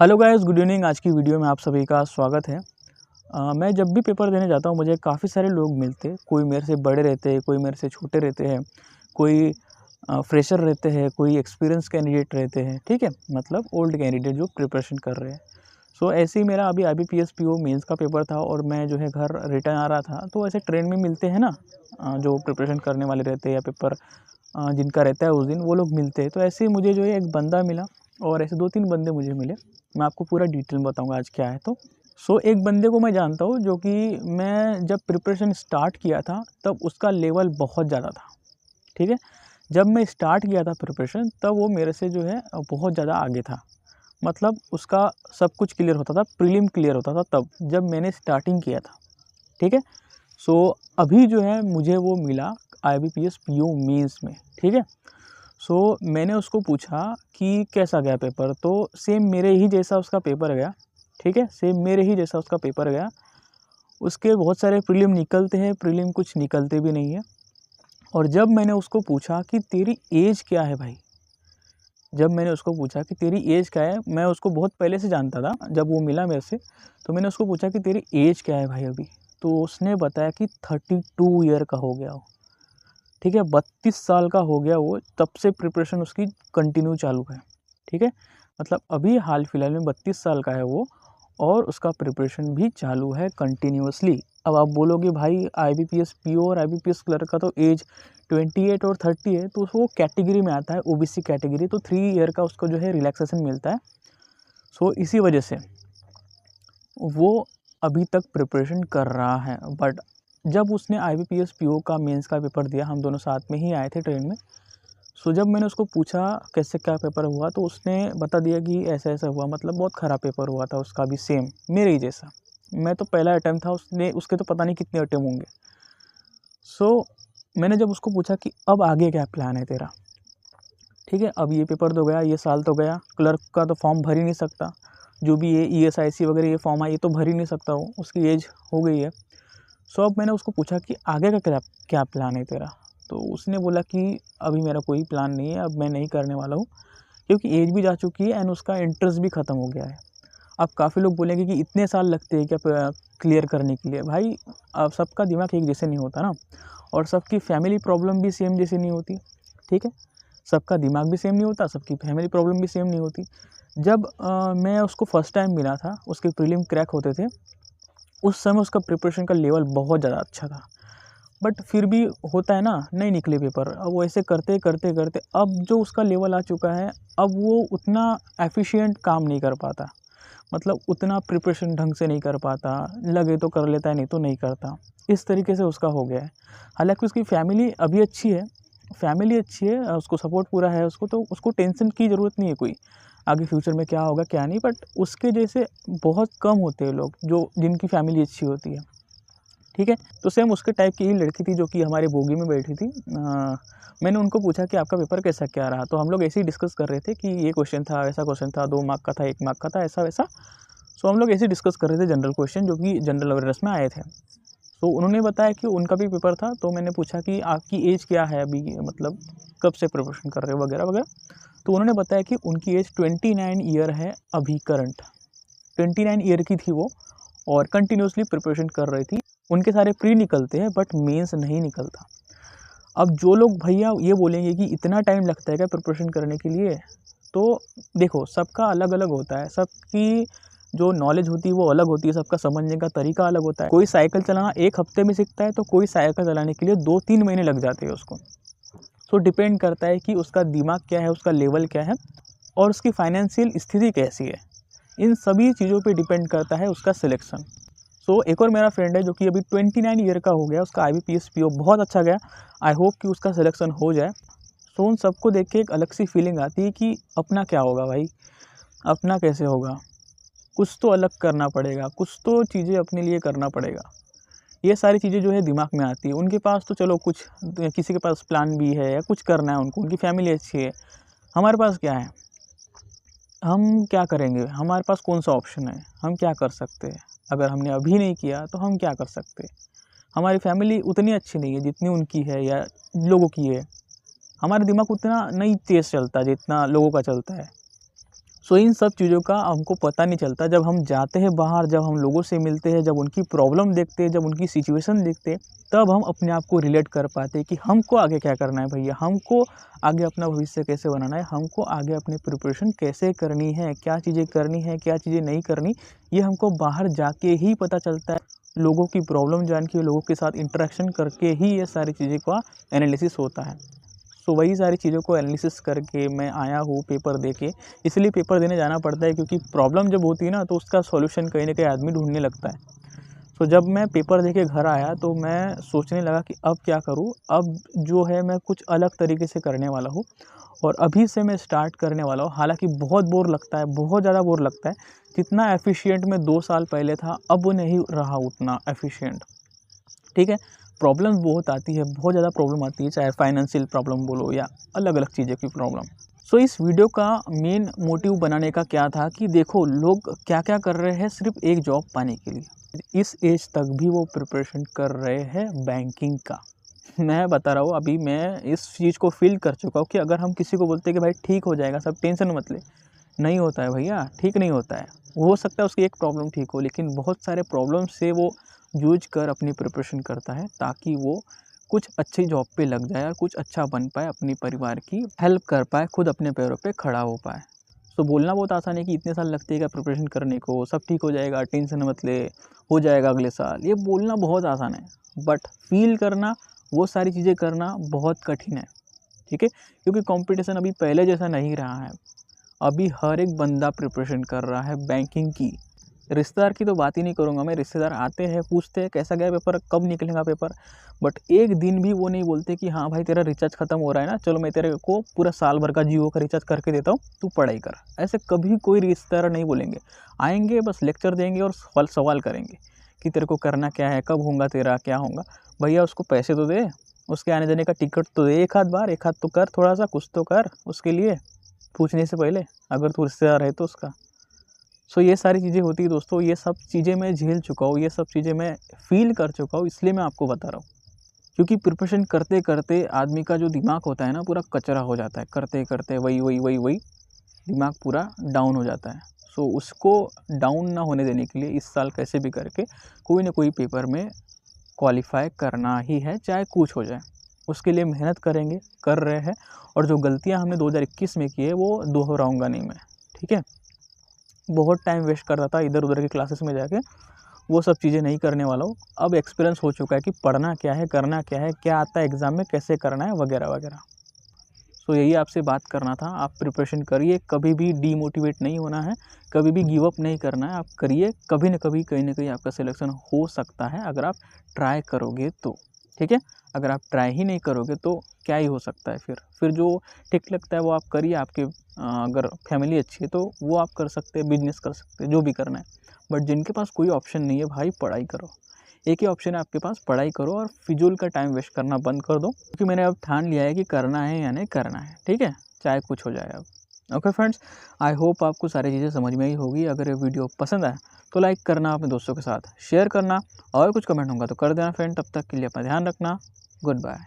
Hello guys, good evening. आज की video में आप सभी का स्वागत है। मैं जब भी पेपर देने जाता हूँ मुझे काफ़ी सारे लोग मिलते हैं। कोई मेरे से बड़े रहते हैं, कोई मेरे से छोटे रहते हैं, कोई फ्रेशर रहते हैं, कोई एक्सपीरियंस कैंडिडेट रहते हैं, ठीक है, मतलब ओल्ड कैंडिडेट जो प्रिपरेशन कर रहे हैं। सो ऐसे ही मेरा अभी IBPS PO मेंस का पेपर था और मैं जो है घर रिटर्न आ रहा था, तो ऐसे ट्रेन में मिलते हैं ना जो प्रिपरेशन करने वाले रहते हैं या पेपर जिनका रहता है उस दिन वो लोग मिलते हैं। तो ऐसे ही मुझे जो है एक बंदा मिला और ऐसे 2-3 बंदे मुझे मिले। मैं आपको पूरा डिटेल में बताऊँगा आज क्या है तो। एक बंदे को मैं जानता हूँ जो कि मैं जब प्रिपरेशन स्टार्ट किया था तब उसका लेवल बहुत ज़्यादा था, ठीक है। जब मैं स्टार्ट किया था प्रिपरेशन तब वो मेरे से जो है बहुत ज़्यादा आगे था। मतलब उसका सब कुछ क्लियर होता था, प्रीलिम क्लियर होता था तब जब मैंने स्टार्टिंग किया था, ठीक है। अभी जो है मुझे वो मिला IBPS PO मेंस में, ठीक है। मैंने उसको पूछा कि कैसा गया पेपर, तो सेम मेरे ही जैसा उसका पेपर गया, ठीक है, सेम मेरे ही जैसा उसका पेपर गया। उसके बहुत सारे प्रीलिम निकलते हैं, प्रीलिम कुछ निकलते भी नहीं है। और जब मैंने उसको पूछा कि तेरी एज क्या है भाई, जब मैंने उसको पूछा कि तेरी एज क्या है, मैं उसको बहुत पहले से जानता था। जब वो मिला मेरे से तो मैंने उसको पूछा कि तेरी एज क्या है भाई अभी, तो उसने बताया कि 32 ईयर का हो गया वो, ठीक है, 32 साल का हो गया वो, तब से प्रिपरेशन उसकी कंटिन्यू चालू है, ठीक है। मतलब अभी हाल फिलहाल में 32 साल का है वो और उसका प्रिपरेशन भी चालू है कंटिन्यूअसली। अब आप बोलोगे भाई IBPS PO और IBPS क्लर्क का तो एज 28 और 30 है, तो वो कैटेगरी में आता है, OBC कैटेगरी, तो 3 ईयर का उसको जो है रिलैक्सेशन मिलता है। इसी वजह से वो अभी तक प्रिपरेशन कर रहा है। बट जब उसने IBPS PO का मेंस का पेपर दिया, हम दोनों साथ में ही आए थे ट्रेन में। जब मैंने उसको पूछा कैसे क्या पेपर हुआ, तो उसने बता दिया कि ऐसा ऐसा हुआ, मतलब बहुत ख़राब पेपर हुआ था उसका भी, सेम मेरे ही जैसा। मैं तो पहला अटेम्प्ट था, उसने उसके तो पता नहीं कितने अटेम्प्ट होंगे। मैंने जब उसको पूछा कि अब आगे क्या प्लान है तेरा, ठीक है, अब ये पेपर तो गया, ये साल तो गया, क्लर्क का तो फॉर्म भर ही नहीं सकता, जो भी ये ESIC वगैरह ये फॉर्म है ये तो भर ही नहीं सकता वो, उसकी एज हो गई है। अब मैंने उसको पूछा कि आगे का क्या क्या प्लान है तेरा, तो उसने बोला कि अभी मेरा कोई प्लान नहीं है, अब मैं नहीं करने वाला हूँ, क्योंकि एज भी जा चुकी है एंड उसका इंटरेस्ट भी ख़त्म हो गया है। अब काफ़ी लोग बोलेंगे कि इतने साल लगते हैं क्या क्लियर करने के लिए। भाई अब सबका दिमाग एक जैसे नहीं होता ना, और सबकी फैमिली प्रॉब्लम भी सेम जैसे नहीं होती, ठीक है। सबका दिमाग भी सेम नहीं होता, सबकी फैमिली प्रॉब्लम भी सेम नहीं होती। जब मैं उसको फर्स्ट टाइम मिला था, उसके प्रीलिम क्रैक होते थे, उस समय उसका प्रिपरेशन का लेवल बहुत ज़्यादा अच्छा था। बट फिर भी होता है ना, नहीं निकले पेपर। अब वो ऐसे करते करते करते अब जो उसका लेवल आ चुका है, अब वो उतना एफिशिएंट काम नहीं कर पाता, मतलब उतना प्रिपरेशन ढंग से नहीं कर पाता, लगे तो कर लेता है नहीं तो नहीं करता, इस तरीके से उसका हो गया है। हालांकि उसकी फैमिली अभी अच्छी है, फैमिली अच्छी है, उसको सपोर्ट पूरा है उसको, तो उसको टेंशन की ज़रूरत नहीं है कोई आगे फ्यूचर में क्या होगा क्या नहीं। बट उसके जैसे बहुत कम होते हैं लोग जो जिनकी फैमिली अच्छी होती है, ठीक है। तो सेम उसके टाइप की ही लड़की थी जो कि हमारे बोगी में बैठी थी। मैंने उनको पूछा कि आपका पेपर कैसा क्या रहा, तो हम लोग ऐसे ही डिस्कस कर रहे थे कि ये क्वेश्चन था, ऐसा क्वेश्चन था, 2 मार्क का था, 1 मार्क का था, ऐसा वैसा। हम लोग ऐसे ही डिस्कस कर रहे थे जनरल क्वेश्चन जो कि जनरल अवेयरनेस में आए थे। उन्होंने बताया कि उनका भी पेपर था, तो मैंने पूछा कि आपकी एज क्या है अभी, मतलब कब से प्रिपरेशन कर रहे हो वगैरह वगैरह। तो उन्होंने बताया कि उनकी एज 29 ईयर है अभी करंट, 29 ईयर की थी वो, और कंटिन्यूसली प्रिपरेशन कर रही थी। उनके सारे प्री निकलते हैं बट मेंस नहीं निकलता। अब जो लोग भैया ये बोलेंगे कि इतना टाइम लगता है क्या प्रिपरेशन करने के लिए, तो देखो सबका अलग अलग होता है, सबकी जो नॉलेज होती है वो अलग होती है, सबका समझने का तरीका अलग होता है। कोई साइकिल चलाना 1 हफ्ते में सीखता है, तो कोई साइकिल चलाने के लिए 2-3 महीने लग जाते हैं उसको। डिपेंड करता है कि उसका दिमाग क्या है, उसका लेवल क्या है और उसकी फाइनेंशियल स्थिति कैसी है, इन सभी चीज़ों पे डिपेंड करता है उसका सिलेक्शन। एक और मेरा फ्रेंड है जो कि अभी 29 ईयर का हो गया, उसका IBPS PO बहुत अच्छा गया। आई होप कि उसका सिलेक्शन हो जाए। उन सबको देख के एक अलग सी फीलिंग आती है कि अपना क्या होगा भाई, अपना कैसे होगा, कुछ तो अलग करना पड़ेगा, कुछ तो चीज़ें अपने लिए करना पड़ेगा। ये सारी चीज़ें जो है दिमाग में आती है। उनके पास तो चलो कुछ, किसी के पास प्लान भी है या कुछ करना है उनको, उनकी फैमिली अच्छी है। हमारे पास क्या है, हम क्या करेंगे, हमारे पास कौन सा ऑप्शन है, हम क्या कर सकते हैं। अगर हमने अभी नहीं किया तो हम क्या कर सकते हैं। हमारी फैमिली उतनी अच्छी नहीं है जितनी उनकी है या लोगों की है। हमारा दिमाग उतना नहीं तेज़ चलता जितना लोगों का चलता है। सो इन सब चीज़ों का हमको पता नहीं चलता। जब हम जाते हैं बाहर, जब हम लोगों से मिलते हैं, जब उनकी प्रॉब्लम देखते हैं, जब उनकी सिचुएशन देखते हैं, तब हम अपने आप को रिलेट कर पाते हैं कि हमको आगे क्या करना है भैया, हमको आगे अपना भविष्य कैसे बनाना है, हमको आगे अपनी प्रिपरेशन कैसे करनी है, क्या चीज़ें करनी है, क्या चीज़ें नहीं करनी। ये हमको बाहर जाके ही पता चलता है। लोगों की प्रॉब्लम जान के, लोगों के साथ इंटरेक्शन करके ही ये सारी चीज़ें का एनालिसिस होता है। सो वही सारी चीज़ों को एनालिसिस करके मैं आया हूँ पेपर दे के। इसलिए पेपर देने जाना पड़ता है, क्योंकि प्रॉब्लम जब होती है ना, तो उसका सॉल्यूशन कहीं न कहीं आदमी ढूँढने लगता है। तो जब मैं पेपर दे के घर आया, तो मैं सोचने लगा कि अब क्या करूँ? अब जो है मैं कुछ अलग तरीके से करने वाला हूँ और अभी से मैं स्टार्ट करने वाला हूँ। हालाँकि बहुत बोर लगता है, बहुत ज़्यादा बोर लगता है। जितना एफ़िशिएंट मैं 2 साल पहले था, अब वो नहीं रहा उतना एफ़िशिएंट। ठीक है? प्रॉब्लम्स बहुत आती है, बहुत ज़्यादा प्रॉब्लम आती है, चाहे फाइनेंशियल प्रॉब्लम बोलो या अलग-अलग चीज़ों की प्रॉब्लम। सो इस वीडियो का मेन मोटिव बनाने का क्या था कि देखो लोग क्या-क्या कर रहे हैं सिर्फ़ एक जॉब पाने के लिए। इस एज तक भी वो प्रिपरेशन कर रहे हैं बैंकिंग का। मैं बता रहा हूँ, अभी मैं इस चीज़ को फ़ील कर चुका हूँ कि अगर हम किसी को बोलते हैं कि भाई ठीक हो जाएगा, सब टेंशन मत ले, नहीं होता है भैया, ठीक नहीं होता है। हो सकता है उसकी एक प्रॉब्लम ठीक हो, लेकिन बहुत सारे प्रॉब्लम से वो जूझ कर अपनी प्रिपरेशन करता है, ताकि वो कुछ अच्छी जॉब पे लग जाए और कुछ अच्छा बन पाए, अपनी परिवार की हेल्प कर पाए, खुद अपने पैरों पे खड़ा हो पाए। तो बोलना बहुत आसान है कि इतने साल लगते हैं क्या प्रिपरेशन करने को, सब ठीक हो जाएगा, टेंशन मत ले, हो जाएगा अगले साल। ये बोलना बहुत आसान है, बट फ़ील करना, वो सारी चीज़ें करना बहुत कठिन है, ठीक है? क्योंकि कॉम्पिटिशन अभी पहले जैसा नहीं रहा है। अभी हर एक बंदा प्रिपरेशन कर रहा है बैंकिंग की। रिश्तेदार की तो बात ही नहीं करूँगा मैं, रिश्तेदार आते हैं, पूछते हैं कैसा गया पेपर, कब निकलेगा पेपर, बट एक दिन भी वो नहीं बोलते कि हाँ भाई तेरा रिचार्ज खत्म हो रहा है ना, चलो मैं तेरे को पूरा साल भर का जियो का रिचार्ज करके देता हूँ, तू पढ़ाई कर। ऐसे कभी कोई रिश्तेदार नहीं बोलेंगे। आएँगे बस लेक्चर देंगे और सवाल करेंगे कि तेरे को करना क्या है, कब होगा तेरा, क्या होगा? भैया उसको पैसे तो दे, उसके आने-जाने का टिकट तो दे, एक आध बार, एक आध तो कर, थोड़ा-सा कुछ तो कर उसके लिए, पूछने से पहले, अगर तू रिश्तेदार है तो उसका। सो ये सारी चीज़ें होती हैं दोस्तों, ये सब चीज़ें मैं झेल चुका हूँ, ये सब चीज़ें मैं फ़ील कर चुका हूँ, इसलिए मैं आपको बता रहा हूँ। क्योंकि प्रिपरेशन करते-करते आदमी का जो दिमाग होता है ना, पूरा कचरा हो जाता है, करते-करते वही, दिमाग पूरा डाउन हो जाता है। सो उसको डाउन ना होने देने के लिए इस साल कैसे भी करके कोई ना कोई पेपर में क्वालीफ़ाई करना ही है, चाहे कुछ हो जाए। उसके लिए मेहनत करेंगे, कर रहे हैं, और जो गलतियाँ हमने 2021 में की है, वो दोहराऊँगा नहीं मैं, ठीक है? बहुत टाइम वेस्ट कर रहा था इधर-उधर की क्लासेस में जाके, वो सब चीज़ें नहीं करने वाला हूँ। अब एक्सपीरियंस हो चुका है कि पढ़ना क्या है, करना क्या है, क्या आता है एग्ज़ाम में, कैसे करना है, वगैरह-वगैरह। सो यही आपसे बात करना था। आप प्रिपरेशन करिए, कभी भी डीमोटिवेट नहीं होना है, कभी भी गिव अप नहीं करना है, आप करिए, कभी न कभी, कहीं न कहीं आपका सिलेक्शन हो सकता है, अगर आप ट्राई करोगे तो, ठीक है? अगर आप ट्राई ही नहीं करोगे तो क्या ही हो सकता है फिर? फिर जो ठीक लगता है वो आप करिए, आपके अगर फैमिली अच्छी है तो वो आप कर सकते हैं, बिज़नेस कर सकते हैं, जो भी करना है। बट जिनके पास कोई ऑप्शन नहीं है भाई, पढ़ाई करो। एक ही ऑप्शन है आपके पास, पढ़ाई करो और फिजूल का टाइम वेस्ट करना बंद कर दो, क्योंकि मैंने अब ठान लिया है कि करना है या नहीं करना है, ठीक है? चाहे कुछ हो जाए अब। ओके फ्रेंड्स, आई होप आपको सारी चीज़ें समझ में आई होगी। अगर ये वीडियो पसंद आए तो लाइक करना, अपने दोस्तों के साथ शेयर करना, और कुछ कमेंट होगा तो कर देना फ्रेंड। तब तक के लिए अपना ध्यान रखना। Good bye.